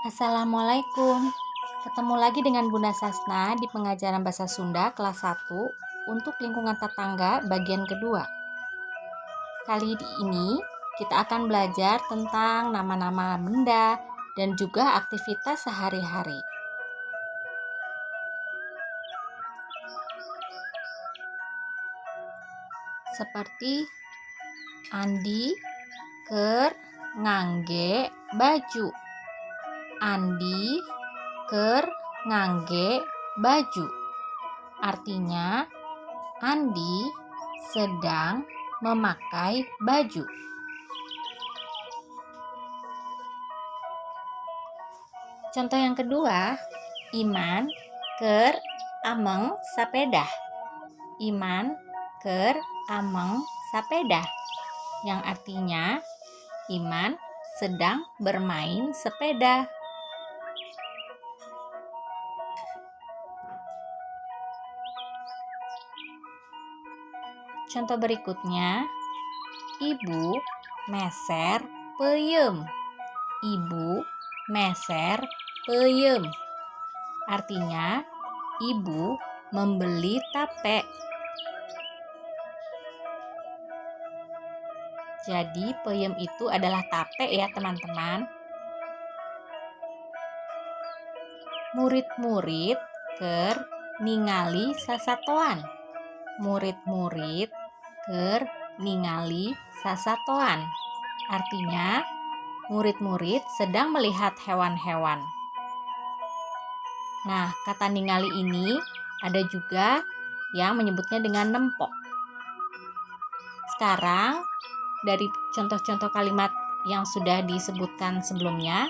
Assalamualaikum. Ketemu lagi dengan Bunda Sasna di pengajaran bahasa Sunda kelas 1 untuk lingkungan tetangga bagian kedua. Kali ini kita akan belajar tentang nama-nama benda dan juga aktivitas sehari-hari. Seperti Andi keur ngangge baju. Andi keur ngangge baju. Artinya, Andi sedang memakai baju. Contoh yang kedua, Iman keur ameng sapedah. Iman keur ameng sapedah. Yang artinya, Iman sedang bermain sepeda. Contoh berikutnya, Ibu meser peuyeum. Ibu meser peuyeum. Artinya, ibu membeli tape. Jadi, peuyeum itu adalah tape ya, teman-teman. Murid-murid keur ningali sasatoan. Murid-murid keur ningali sasatoan. Artinya, murid-murid sedang melihat hewan-hewan. Nah, kata ningali ini ada juga yang menyebutnya dengan nempok. Sekarang, dari contoh-contoh kalimat yang sudah disebutkan sebelumnya,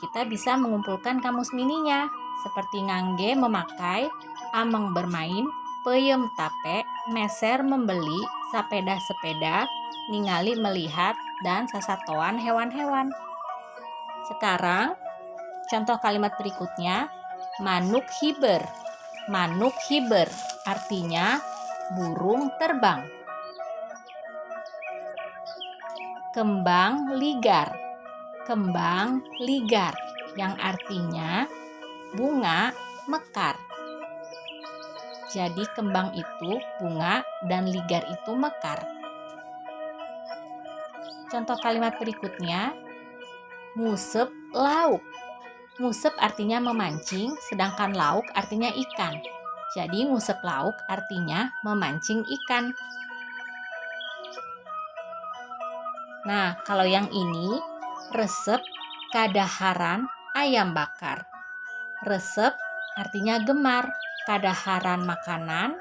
kita bisa mengumpulkan kamus mininya, seperti ngangge memakai, ameng bermain, peuyeum tape, meser membeli, sapeda sepeda, ningali melihat, dan sasatoan hewan-hewan. Sekarang, contoh kalimat berikutnya, manuk hiber. Manuk hiber artinya burung terbang. Kembang ligar. Kembang ligar yang artinya bunga mekar. Jadi kembang itu bunga dan ligar itu mekar. Contoh kalimat berikutnya, ngusep lauk. Ngusep artinya memancing, sedangkan lauk artinya ikan. Jadi ngusep lauk artinya memancing ikan. Nah, kalau yang ini, resep kadaharan ayam bakar. Resep artinya gemar, kadaharan makanan.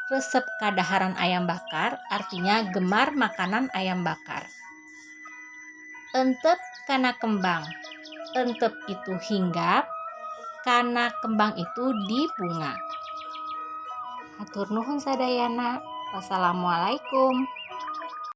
Resep kadaharan ayam bakar artinya gemar makanan ayam bakar. Entep kana kembang. Entep itu hinggap, kana kembang itu di bunga. Hatur nuhun sadayana. Wassalamualaikum.